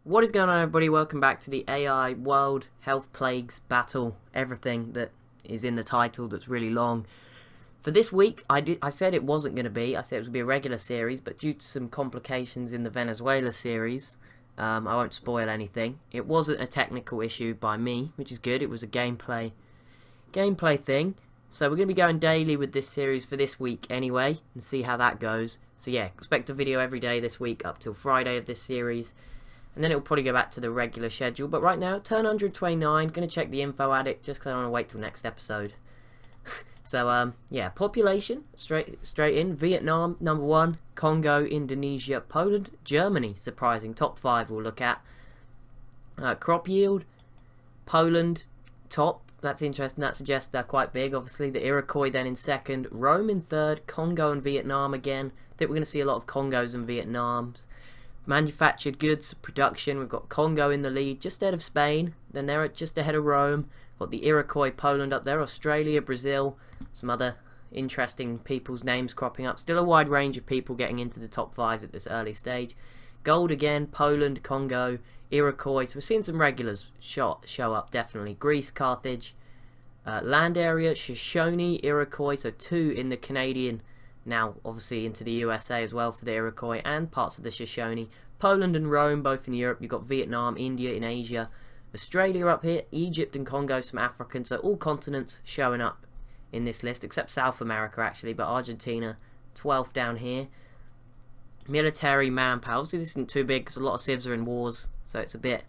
What is going on, everybody? Welcome back to the AI World Health Plagues Battle. Everything that is in the title that's really long. For this week, I said it wasn't going to be. I said it was going to be a regular series, but due to some complications in the Venezuela series, I won't spoil anything. It wasn't a technical issue by me, which is good. It was a gameplay thing. So we're going to be going daily with this series for this week anyway, and see how that goes. So yeah, expect a video every day this week up till Friday of this series. And then it'll probably go back to the regular schedule. But right now, turn 129. Going to check the info addict just because I don't want to wait till next episode. So, yeah, population, straight in. Vietnam, number 1. Congo, Indonesia, Poland, Germany, surprising. Top 5 we'll look at. Crop yield, Poland, top. That's interesting. That suggests they're quite big. Obviously, the Iroquois then in second. Rome in third. Congo and Vietnam again. I think we're going to see a lot of Congos and Vietnams. Manufactured goods, production, we've got Congo in the lead, just ahead of Spain. Then they're just ahead of Rome. Got the Iroquois, Poland up there, Australia, Brazil, some other interesting people's names cropping up. Still a wide range of people getting into the top 5s at this early stage. Gold again, Poland, Congo, Iroquois. So we're seeing some regulars show up, definitely. Greece, Carthage. Land area, Shoshone, Iroquois, so 2 in the Canadian. Now, obviously, into the USA as well for the Iroquois and parts of the Shoshone. Poland and Rome, both in Europe. You've got Vietnam, India in Asia. Australia up here. Egypt and Congo, some African. So all continents showing up in this list, except South America, actually. But Argentina, 12th down here. Military manpower. Obviously, this isn't too big because a lot of civs are in wars. So it's a bit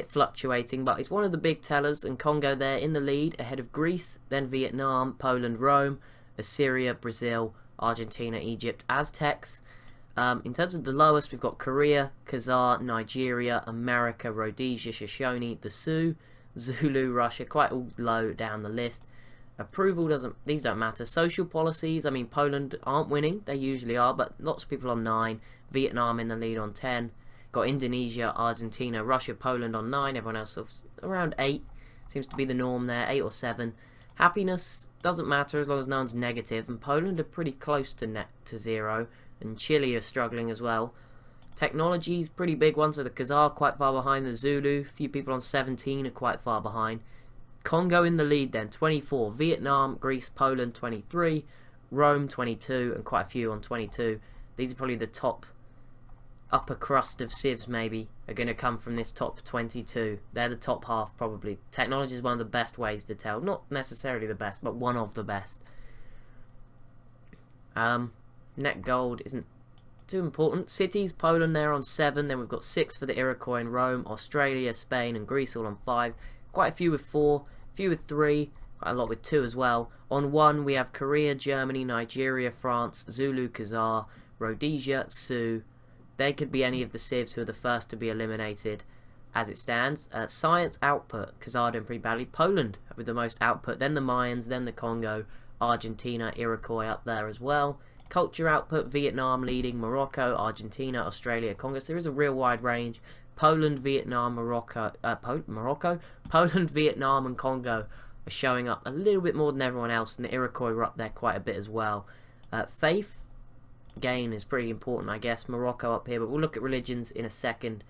fluctuating. But it's one of the big tellers. And Congo there in the lead, ahead of Greece, then Vietnam, Poland, Rome, Assyria, Brazil, Argentina, Egypt, Aztecs. In terms of the lowest, we've got Korea, Khazar, Nigeria, America, Rhodesia, Shoshone, the Sioux, Zulu, Russia, quite all low down the list. Approval these don't matter. Social policies, I mean, Poland aren't winning, they usually are, but lots of people on 9. Vietnam in the lead on 10. Got Indonesia, Argentina, Russia, Poland on 9. Everyone else around 8. Seems to be the norm there, 8 or 7. Happiness doesn't matter as long as no one's negative, and Poland are pretty close to 0, and Chile are struggling as well. Technology is pretty big one, so the Khazar quite far behind, the Zulu, a few people on 17 are quite far behind. Congo in the lead then, 24, Vietnam, Greece, Poland 23, Rome 22, and quite a few on 22. These are probably the top upper crust of civs maybe are going to come from this top 22. They're the top half probably. Technology is one of the best ways to tell. Not necessarily the best, but one of the best. Net gold isn't too important. Cities, Poland there on 7. Then we've got 6 for the Iroquois in Rome. Australia, Spain and Greece all on 5. Quite a few with 4. A few with 3. Quite a lot with 2 as well. On 1 we have Korea, Germany, Nigeria, France, Zulu, Khazar, Rhodesia, Sioux. They could be any of the civs who are the first to be eliminated as it stands. Science output, Khazar doing pretty badly. Poland with the most output, then the Mayans, then the Congo, Argentina, Iroquois up there as well. Culture output, Vietnam leading, Morocco, Argentina, Australia, Congo. So there is a real wide range. Poland, Vietnam, Poland, Vietnam and Congo are showing up a little bit more than everyone else, and the Iroquois are up there quite a bit as well. Faith gain is pretty important, I guess. Morocco up here, but we'll look at religions in a second.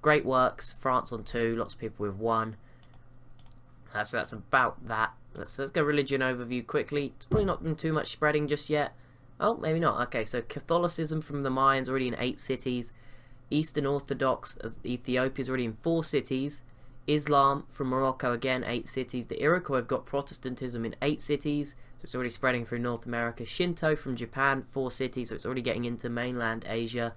Great works, France on 2, lots of people with 1. So that's about that. Let's go religion overview quickly. It's probably not been too much spreading just yet. Oh, maybe not. Okay, so Catholicism from the Mayans already in 8 cities. Eastern Orthodox of Ethiopia is already in 4 cities. Islam from Morocco again, 8 cities. The Iroquois have got Protestantism in 8 cities. So it's already spreading through North America. Shinto from Japan, 4 cities, so it's already getting into mainland Asia.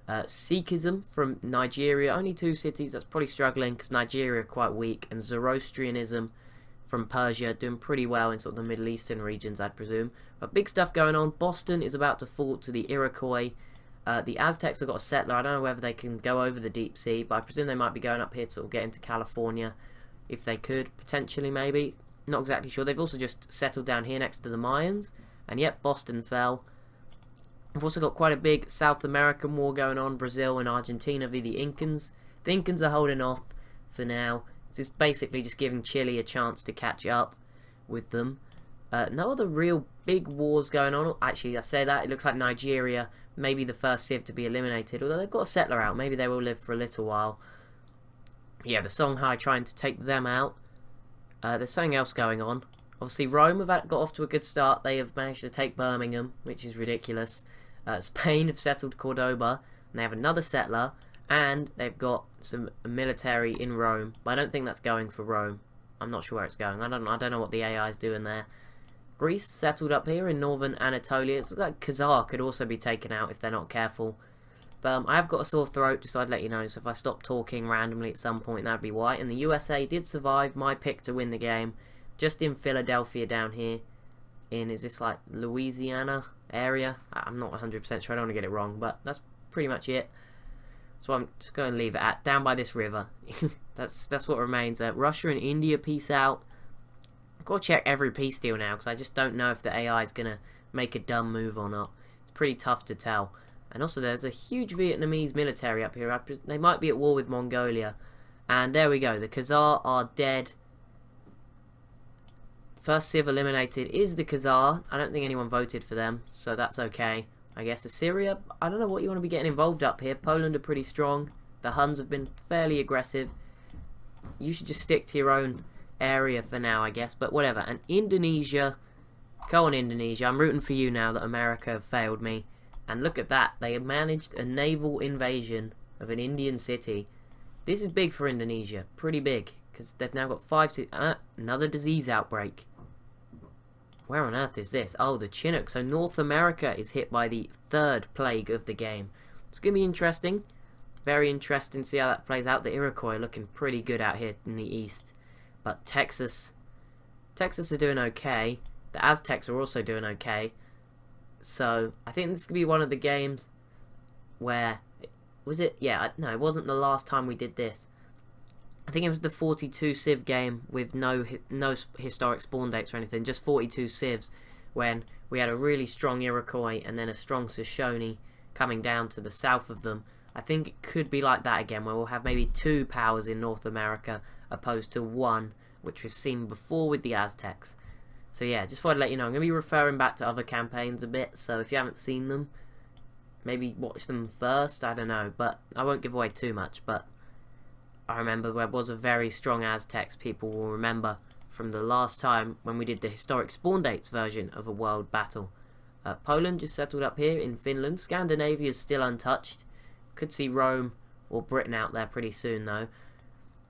Sikhism from Nigeria, only 2 cities. That's probably struggling because Nigeria are quite weak. And Zoroastrianism from Persia, doing pretty well in sort of the Middle Eastern regions, I'd presume. But big stuff going on. Boston is about to fall to the Iroquois. The Aztecs have got a settler. I don't know whether they can go over the deep sea, but I presume they might be going up here to sort of get into California. If they could, potentially, maybe. Not exactly sure. They've also just settled down here next to the Mayans. And yep, Boston fell. We've also got quite a big South American war going on. Brazil and Argentina v the Incans. The Incans are holding off for now. It's basically just giving Chile a chance to catch up with them. No other real big wars going on. Actually, I say that, it looks like Nigeria may be the first civ to be eliminated, although they've got a settler out. Maybe they will live for a little while. Yeah, the Songhai trying to take them out. There's something else going on. Obviously, Rome have got off to a good start. They have managed to take Birmingham, which is ridiculous. Spain have settled Cordoba, and they have another settler, and they've got some military in Rome. But I don't think that's going for Rome. I'm not sure where it's going. I don't know what the AI is doing there. Greece settled up here in northern Anatolia. It's like Khazar could also be taken out if they're not careful. But I have got a sore throat, just so I'd let you know. So if I stop talking randomly at some point, that'd be why. And the USA did survive my pick to win the game. Just in Philadelphia down here. Is this like Louisiana area? I'm not 100% sure. I don't want to get it wrong. But that's pretty much it. So I'm just going to leave it at. Down by this river. that's what remains. Russia and India, peace out. I've got to check every peace deal now, because I just don't know if the AI is going to make a dumb move or not. It's pretty tough to tell. And also there's a huge Vietnamese military up here. They might be at war with Mongolia. And there we go. The Khazar are dead. First civ eliminated is the Khazar. I don't think anyone voted for them, so that's okay. I guess Assyria, I don't know what you want to be getting involved up here. Poland are pretty strong. The Huns have been fairly aggressive. You should just stick to your own area for now, I guess, but whatever. And Indonesia, go on Indonesia, I'm rooting for you now that America have failed me. And look at that, they have managed a naval invasion of an Indian city. This is big for Indonesia, pretty big, because they've now got 5 cities. Another disease outbreak. Where on earth is this? Oh, the Chinook. So North America is hit by the 3rd plague of the game. It's going to be interesting. Very interesting to see how that plays out. The Iroquois are looking pretty good out here in the east. But Texas are doing okay. The Aztecs are also doing okay. So I think this could be one of the games where... Was it? Yeah, no, it wasn't the last time we did this. I think it was the 42 civ game with no historic spawn dates or anything, just 42 civs, when we had a really strong Iroquois and then a strong Shoshone coming down to the south of them. I think it could be like that again, where we'll have maybe 2 powers in North America opposed to 1, which we've seen before with the Aztecs. So yeah, just thought I'd let you know. I'm going to be referring back to other campaigns a bit, so if you haven't seen them, maybe watch them first, I don't know, but I won't give away too much. But I remember there was a very strong Aztecs, people will remember, from the last time when we did the historic spawn dates version of a world battle. Poland just settled up here in Finland. Scandinavia is still untouched. Could see Rome or Britain out there pretty soon though.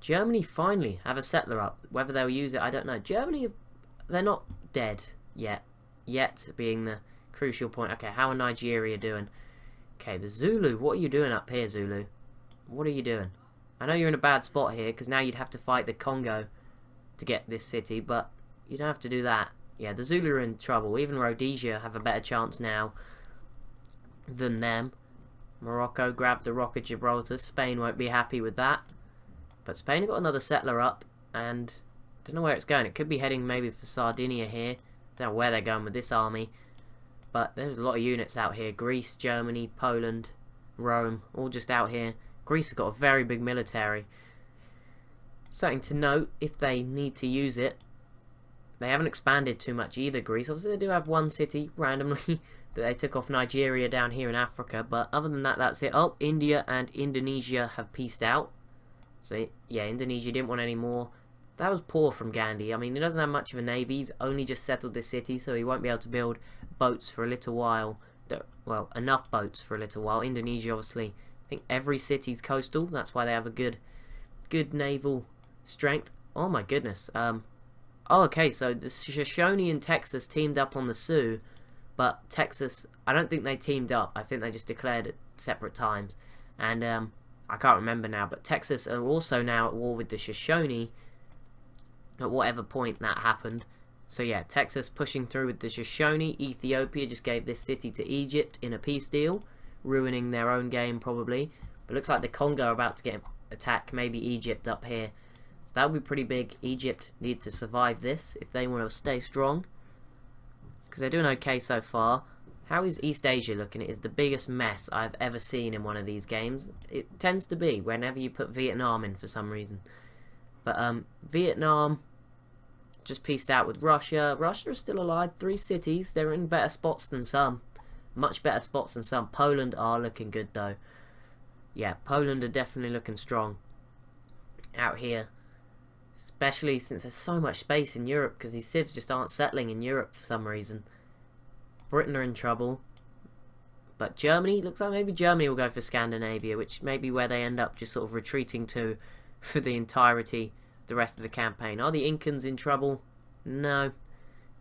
Germany finally have a settler up. Whether they'll use it, I don't know. Germany, they're not dead yet. Yet being the crucial point. Okay, how are Nigeria doing? Okay, the Zulu. What are you doing up here, Zulu? What are you doing? I know you're in a bad spot here, because now you'd have to fight the Congo to get this city, but you don't have to do that. Yeah, the Zulu are in trouble. Even Rhodesia have a better chance now than them. Morocco grabbed the Rock of Gibraltar. Spain won't be happy with that. But Spain have got another settler up, and I don't know where it's going. It could be heading maybe for Sardinia here. Don't know where they're going with this army. But there's a lot of units out here. Greece, Germany, Poland, Rome, all just out here. Greece have got a very big military. Something to note, if they need to use it, they haven't expanded too much either, Greece. Obviously they do have one city, randomly, that they took off Nigeria down here in Africa. But other than that, that's it. Oh, India and Indonesia have peaced out. So, yeah, Indonesia didn't want any more. That was poor from Gandhi. I mean, he doesn't have much of a navy. He's only just settled this city, so he won't be able to build boats for a little while. Well, enough boats for a little while. Indonesia, obviously, I think every city's coastal. That's why they have a good naval strength. Oh, my goodness. Oh, okay, so the Shoshone and Texas teamed up on the Sioux, but Texas, I don't think they teamed up. I think they just declared at separate times. And I can't remember now, but Texas are also now at war with the Shoshone at whatever point that happened. So yeah, Texas pushing through with the Shoshone. Ethiopia just gave this city to Egypt in a peace deal, ruining their own game probably. But looks like the Congo are about to get attacked, maybe Egypt up here. So that would be pretty big. Egypt need to survive this if they want to stay strong, because they're doing okay so far. How is East Asia looking? It is the biggest mess I've ever seen in one of these games. It tends to be whenever you put Vietnam in for some reason. But Vietnam, just pieced out with Russia. Russia is still alive. 3 cities. They're in better spots than some. Much better spots than some. Poland are looking good though. Yeah, Poland are definitely looking strong out here. Especially since there's so much space in Europe, because these civs just aren't settling in Europe for some reason. Britain are in trouble. But Germany, looks like maybe Germany will go for Scandinavia, which may be where they end up just sort of retreating to for the entirety of the rest of the campaign. Are the Incans in trouble? No.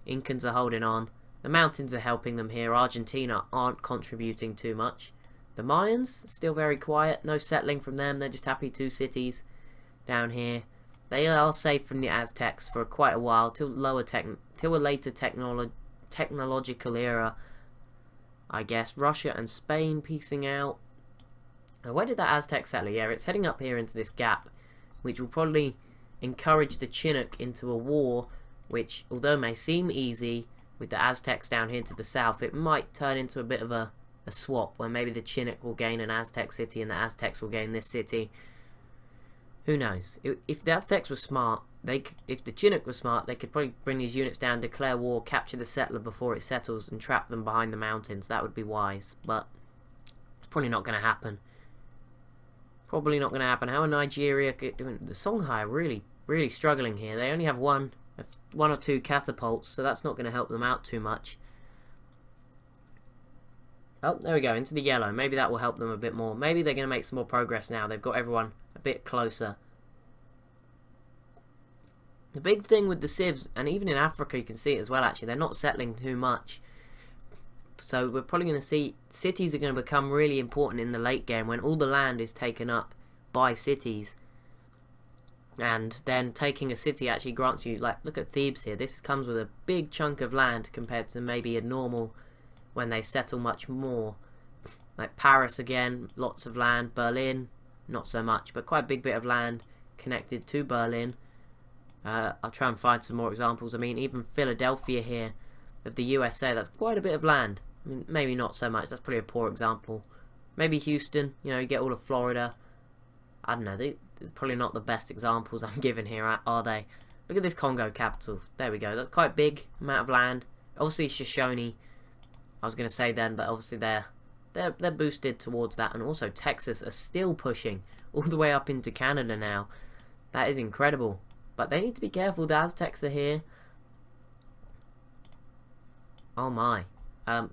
Incans are holding on. The mountains are helping them here. Argentina aren't contributing too much. The Mayans, still very quiet. No settling from them. They're just happy 2 cities down here. They are safe from the Aztecs for quite a while, till a later technological era, I guess. Russia and Spain piecing out. Where did that Aztec settle? Yeah, it's heading up here into this gap, which will probably encourage the Chinook into a war, which, although may seem easy, with the Aztecs down here to the south, it might turn into a bit of a swap, where maybe the Chinook will gain an Aztec city and the Aztecs will gain this city. Who knows? If the Aztecs were smart, if the Chinook was smart, they could probably bring these units down, declare war, capture the settler before it settles, and trap them behind the mountains. That would be wise, but it's probably not going to happen. Probably not going to happen. How are Nigeria doing? The Songhai are really, really struggling here. They only have one or 2 catapults, so that's not going to help them out too much. Oh, there we go, into the yellow. Maybe that will help them a bit more. Maybe they're going to make some more progress now. They've got everyone a bit closer. The big thing with the civs, and even in Africa you can see it as well actually, they're not settling too much. So we're probably going to see cities are going to become really important in the late game when all the land is taken up by cities. And then taking a city actually grants you, like, look at Thebes here. This comes with a big chunk of land compared to maybe a normal when they settle much more. Like Paris again, lots of land. Berlin, not so much, but quite a big bit of land connected to Berlin. I'll try and find some more examples. I mean, even Philadelphia here of the USA, that's quite a bit of land. I mean, maybe not so much, that's probably a poor example. Maybe Houston, you know, you get all of Florida. I don't know, there's probably not the best examples I'm giving here, are they? Look at this Congo capital. There we go, that's quite a big amount of land. Obviously Shoshone, I was going to say then, but obviously they're boosted towards that. And also Texas are still pushing all the way up into Canada now. That is incredible. But they need to be careful, the Aztecs are here. Oh my.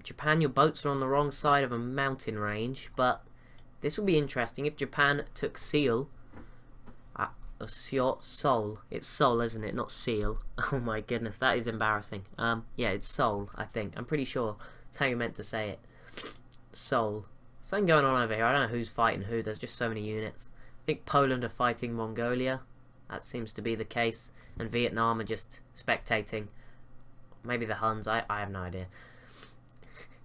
Japan, your boats are on the wrong side of a mountain range, but this would be interesting if Japan took Seal. Seoul. It's Seoul, isn't it? Not Seal. Oh my goodness, that is embarrassing. Yeah, it's Seoul, I think. I'm pretty sure that's how you meant to say it. Seoul. Something going on over here. I don't know who's fighting who. There's just so many units. I think Poland are fighting Mongolia. That seems to be the case. And Vietnam are just spectating. Maybe the Huns. I have no idea.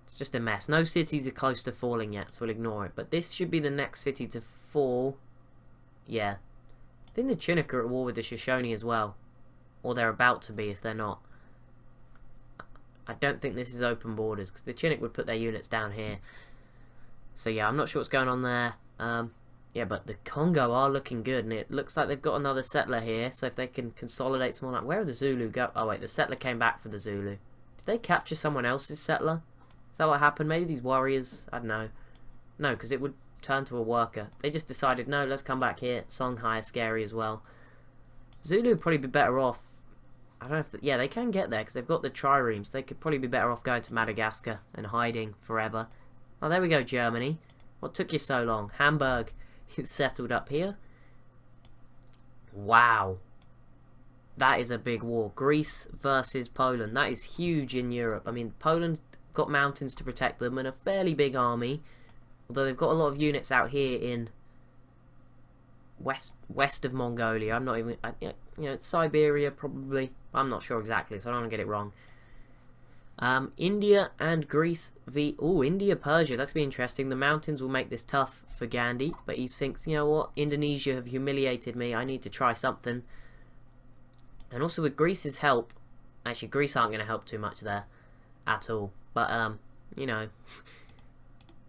It's just a mess. No cities are close to falling yet, so we'll ignore it. But this should be the next city to fall. Yeah. I think the Chinook are at war with the Shoshone as well. Or they're about to be if they're not. I don't think this is open borders, because the Chinook would put their units down here. So yeah, I'm not sure what's going on there. Yeah, but the Congo are looking good, and it looks like they've got another settler here. So if they can consolidate some more, like, where are the Zulu go? Oh wait, the settler came back for the Zulu. Did they capture someone else's settler? Is that what happened? Maybe these warriors, I don't know. No, because it would turn to a worker. They just decided, no, let's come back here. Songhai are scary as well. Zulu would probably be better off. I don't know if yeah, they can get there because they've got the triremes. They could probably be better off going to Madagascar and hiding forever. Oh, there we go, Germany. What took you so long? Hamburg is settled up here. Wow. That is a big war. Greece versus Poland. That is huge in Europe. I mean, Poland's got mountains to protect them and a fairly big army. Although they've got a lot of units out here in west of Mongolia. I'm not even, you know, Siberia probably. I'm not sure exactly, so I don't want to get it wrong. India and Greece India, Persia. That's going to be interesting. The mountains will make this tough for Gandhi, but he thinks, you know what, Indonesia have humiliated me. I need to try something. And also with Greece's help, actually Greece aren't going to help too much there at all. But you know,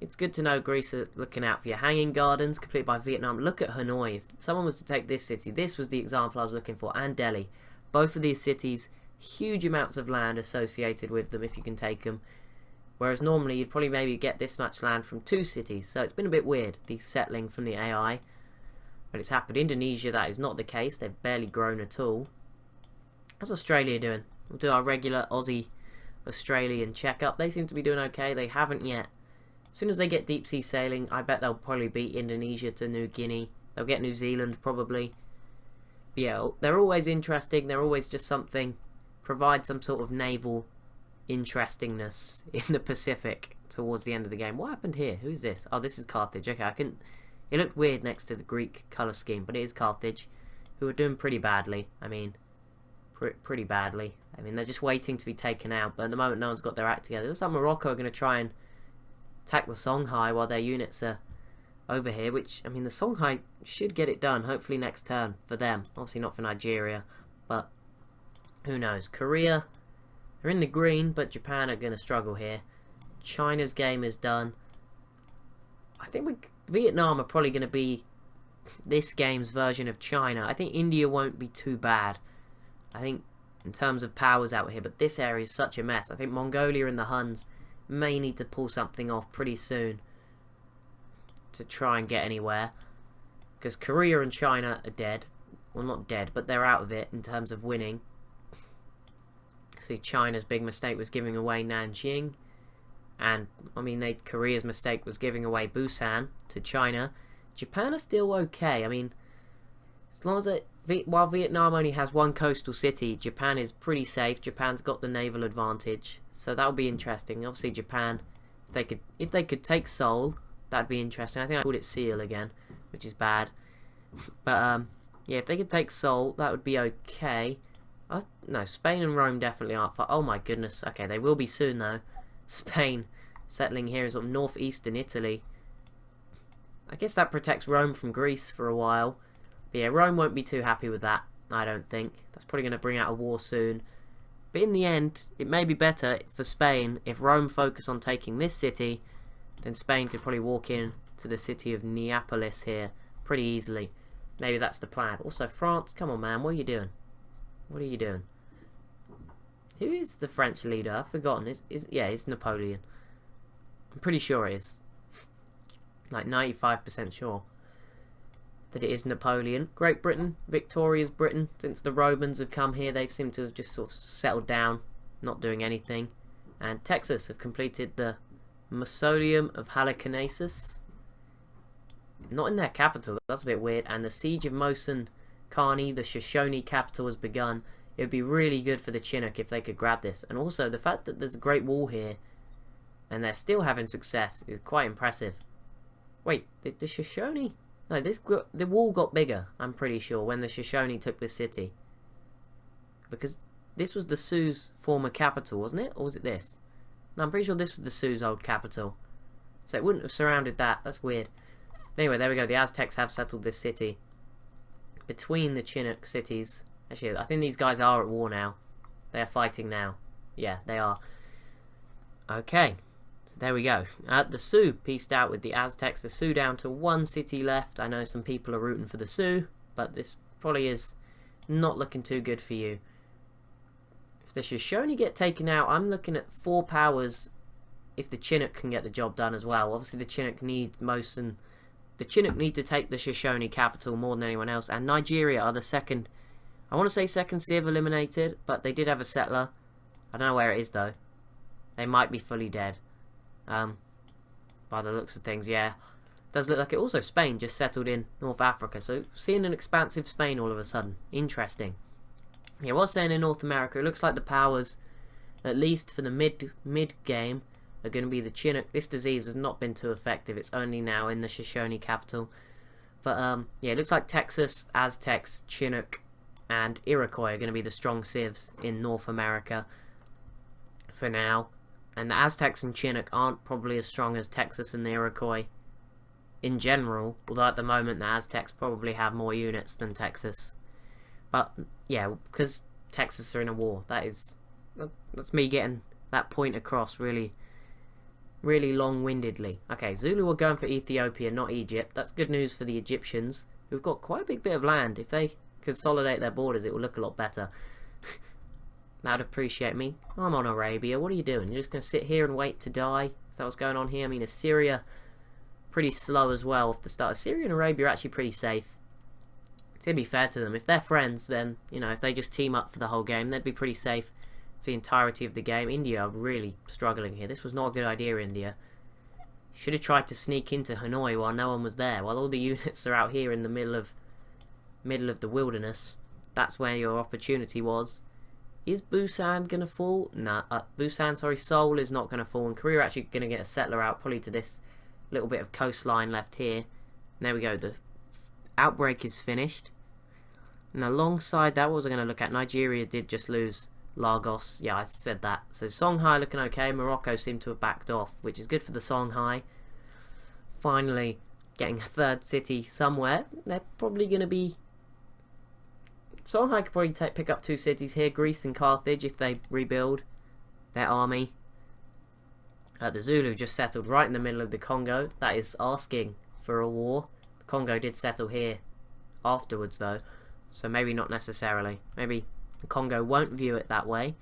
it's good to know Greece are looking out for your hanging gardens, completed by Vietnam. Look at Hanoi. If someone was to take this city, this was the example I was looking for, and Delhi. both of these cities, huge amounts of land associated with them if you can take them. Whereas normally you'd probably maybe get this much land from 2 cities. So it's been a bit weird, the settling from the AI. But it's happened. Indonesia, that is not the case. They've barely grown at all. How's Australia doing? We'll do our regular Aussie Australian checkup. They seem to be doing okay. They haven't yet. As soon as they get deep sea sailing, I bet they'll probably beat Indonesia to New Guinea. They'll get New Zealand probably. But yeah, they're always interesting. They're always just something. Provide some sort of naval interestingness in the Pacific towards the end of the game. What happened here? Who's this? Oh, this is Carthage. Okay, I couldn't... It looked weird next to the Greek colour scheme, but it is Carthage, who are doing pretty badly. I mean, pretty badly. I mean, they're just waiting to be taken out, but at the moment no one's got their act together. It looks like Morocco are going to try and attack the Songhai while their units are over here, which, I mean, the Songhai should get it done, hopefully next turn for them. Obviously not for Nigeria, but who knows. Korea... They're in the green, but Japan are going to struggle here. China's game is done. I think Vietnam are probably going to be this game's version of China. I think India won't be too bad. I think in terms of powers out here, but this area is such a mess. I think Mongolia and the Huns may need to pull something off pretty soon to try and get anywhere. Because Korea and China are dead. Well, not dead, but they're out of it in terms of winning. See, China's big mistake was giving away Nanjing, and I mean, Korea's mistake was giving away Busan to China. Japan are still okay. I mean, as long as while Vietnam only has 1 coastal city, Japan is pretty safe. Japan's got the naval advantage, so that'll be interesting. Obviously, Japan, if they could take Seoul, that'd be interesting. I think I called it Seal again, which is bad. But yeah, if they could take Seoul, that would be okay. No, Spain and Rome definitely aren't far. Oh my goodness. Okay, they will be soon though. Spain settling here in sort of northeastern Italy. I guess that protects Rome from Greece for a while. But yeah, Rome won't be too happy with that, I don't think. That's probably going to bring out a war soon. But in the end, it may be better for Spain if Rome focus on taking this city. Then Spain could probably walk in to the city of Neapolis here pretty easily. Maybe that's the plan. Also, France, come on man, what are you doing? What are you doing? Who is the French leader? I've forgotten. Yeah, it's Napoleon. I'm pretty sure it is. Like 95% sure that it is Napoleon. Great Britain, victorious Britain. Since the Romans have come here, they seem to have just sort of settled down, not doing anything. And Texas have completed the Mausoleum of Halicarnassus. Not in their capital, that's a bit weird. And the Siege of Mosin Kani, the Shoshone capital, has begun. It would be really good for the Chinook if they could grab this. And also, the fact that there's a Great Wall here and they're still having success is quite impressive. Wait, the Shoshone... No, the wall got bigger, I'm pretty sure, when the Shoshone took this city. Because this was the Sioux' former capital, wasn't it? Or was it this? No, I'm pretty sure this was the Sioux' old capital. So it wouldn't have surrounded that. That's weird. Anyway, there we go. The Aztecs have settled this city. Between the Chinook cities. Actually, I think these guys are at war now. They are fighting now. Yeah, they are. Okay. So there we go. The Sioux pieced out with the Aztecs. The Sioux down to 1 city left. I know some people are rooting for the Sioux, but this probably is not looking too good for you. If the Shoshone get taken out, I'm looking at 4 powers if the Chinook can get the job done as well. Obviously, the Chinook need Mosin. The Chinook need to take the Shoshone capital more than anyone else. And Nigeria are the second... I want to say second Civ eliminated, but they did have a settler. I don't know where it is, though. They might be fully dead. By the looks of things, yeah. Does look like it. Also, Spain just settled in North Africa. So, seeing an expansive Spain all of a sudden. Interesting. Yeah, I was saying in North America, it looks like the powers, at least for the mid-game, are going to be the Chinook. This disease has not been too effective. It's only now in the Shoshone capital. But, yeah, it looks like Texas, Aztecs, Chinook, and Iroquois are going to be the strong civs in North America for now. And the Aztecs and Chinook aren't probably as strong as Texas and the Iroquois in general, although at the moment the Aztecs probably have more units than Texas. But yeah, because Texas are in a war, that's me getting that point across really long-windedly. Okay, Zulu are going for Ethiopia, not Egypt. That's good news for the Egyptians, who've got quite a big bit of land. If they consolidate their borders, it will look a lot better. That'd appreciate me. I'm on Arabia. What are you doing? You're just going to sit here and wait to die? Is that what's going on here? I mean, Assyria, pretty slow as well off the start. Assyria and Arabia are actually pretty safe. To be fair to them, if they're friends, then, you know, if they just team up for the whole game, they'd be pretty safe for the entirety of the game. India are really struggling here. This was not a good idea, India. Should have tried to sneak into Hanoi while no one was there, while all the units are out here in the middle of the wilderness. That's where your opportunity was. Is Busan gonna fall? Nah, Busan, sorry, Seoul is not gonna fall, and Korea are actually gonna get a settler out, probably to this little bit of coastline left here. And there we go, the outbreak is finished. And alongside that, what was I gonna look at? Nigeria did just lose Lagos. Yeah, I said that. So Songhai looking okay. Morocco seemed to have backed off, which is good for the Songhai. Finally getting a third city somewhere. They're probably gonna be... Songhai could probably pick up 2 cities here, Greece and Carthage, if they rebuild their army. The Zulu just settled right in the middle of the Congo. That is asking for a war. The Congo did settle here afterwards, though, so maybe not necessarily. Maybe the Congo won't view it that way.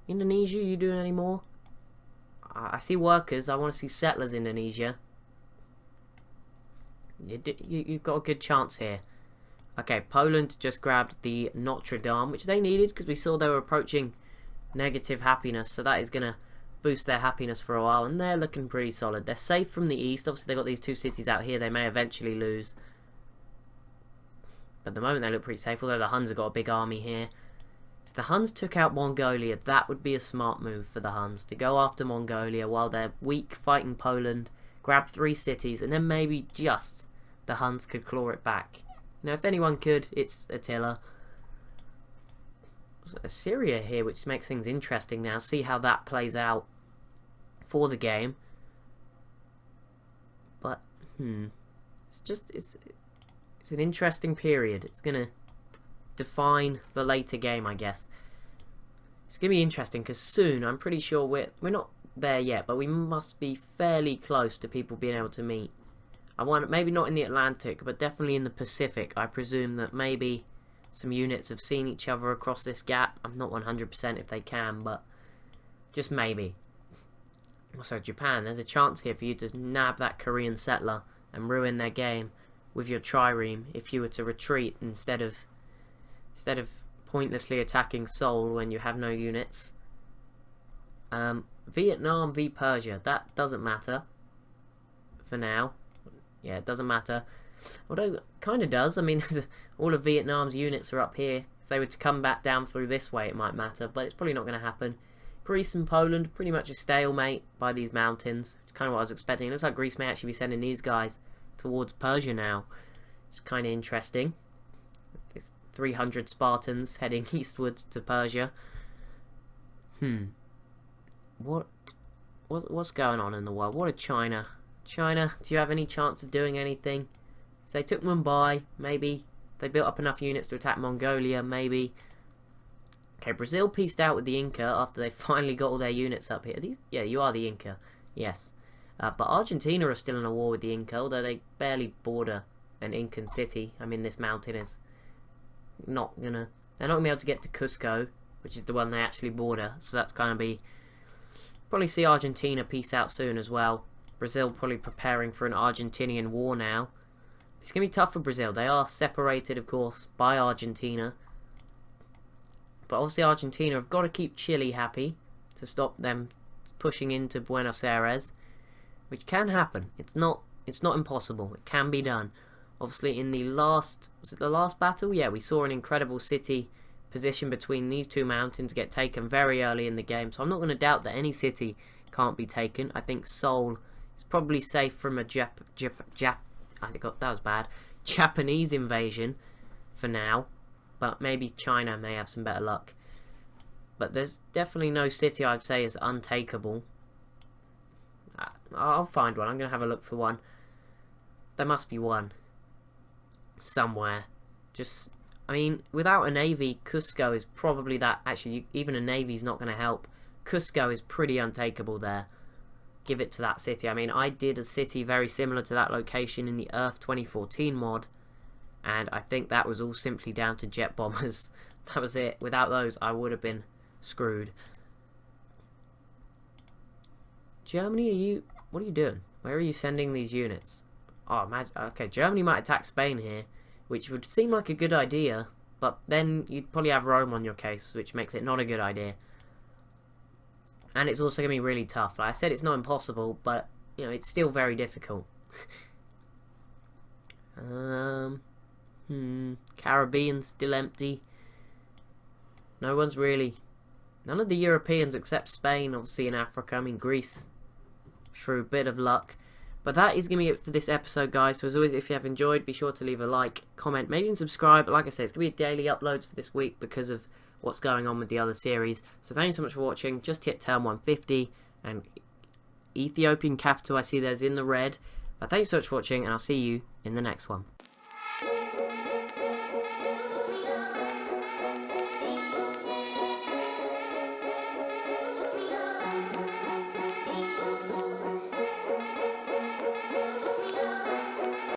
Indonesia, you doing any more? I see workers. I want to see settlers, Indonesia. You've got a good chance here. Okay, Poland just grabbed the Notre Dame, which they needed because we saw they were approaching negative happiness, so that is going to boost their happiness for a while, and they're looking pretty solid. They're safe from the east. Obviously, they've got these 2 cities out here they may eventually lose. But at the moment, they look pretty safe, although the Huns have got a big army here. If the Huns took out Mongolia, that would be a smart move for the Huns, to go after Mongolia while they're weak fighting Poland, grab 3 cities, and then maybe just the Huns could claw it back. Now, if anyone could, it's Attila. Assyria here, which makes things interesting now. See how that plays out for the game. But, it's an interesting period. It's going to define the later game, I guess. It's going to be interesting because soon, I'm pretty sure we're not there yet, but we must be fairly close to people being able to meet. I want, maybe not in the Atlantic, but definitely in the Pacific. I presume that maybe some units have seen each other across this gap. I'm not 100% if they can, but just maybe. Also, Japan, there's a chance here for you to nab that Korean settler and ruin their game with your trireme if you were to retreat instead of pointlessly attacking Seoul when you have no units. Vietnam v Persia, that doesn't matter for now. Yeah, it doesn't matter. Although, it kind of does. I mean, all of Vietnam's units are up here. If they were to come back down through this way, it might matter. But it's probably not going to happen. Greece and Poland, pretty much a stalemate by these mountains. It's kind of what I was expecting. It looks like Greece may actually be sending these guys towards Persia now. It's kind of interesting. It's 300 Spartans heading eastwards to Persia. What's going on in the world? What a China... China, do you have any chance of doing anything? If they took Mumbai, maybe. If they built up enough units to attack Mongolia, maybe. Okay, Brazil pieced out with the Inca after they finally got all their units up here. Yeah, you are the Inca. Yes. But Argentina are still in a war with the Inca, although they barely border an Incan city. I mean, this mountain is not gonna... They're not gonna be able to get to Cusco, which is the one they actually border. So that's gonna be... Probably see Argentina piece out soon as well. Brazil probably preparing for an Argentinian war now. It's going to be tough for Brazil. They are separated, of course, by Argentina. But obviously Argentina have got to keep Chile happy to stop them pushing into Buenos Aires, which can happen. It's not impossible. It can be done. Obviously in the last... Was it the last battle? Yeah, we saw an incredible city position between these 2 mountains get taken very early in the game. So I'm not going to doubt that any city can't be taken. I think Seoul... It's probably safe from a I think that was bad. Japanese invasion for now, but maybe China may have some better luck. But there's definitely no city I'd say is untakeable. I'll find one. I'm going to have a look for one. There must be one somewhere. Just, I mean, without a navy, Cusco is probably that. Actually, even a navy's not going to help. Cusco is pretty untakeable there. Give it to that city. I mean, I did a city very similar to that location in the Earth 2014 mod, and I think that was all simply down to jet bombers That was it. Without those, I would have been screwed. Germany, what are you doing? Where are you sending these units? Oh, okay, Germany might attack Spain here, which would seem like a good idea, but then you'd probably have Rome on your case, which makes it not a good idea. And it's also going to be really tough. Like I said, it's not impossible, but, you know, it's still very difficult. Caribbean's still empty. No one's really... None of the Europeans except Spain, obviously, in Africa. I mean, Greece, through a bit of luck. But that is going to be it for this episode, guys. So as always, if you have enjoyed, be sure to leave a like, comment, maybe even subscribe. But like I said, it's going to be daily uploads for this week because of what's going on with the other series. So thank you so much for watching. Just hit turn 150. And Ethiopian capital, I see there's in the red. But thank you so much for watching, and I'll see you in the next one.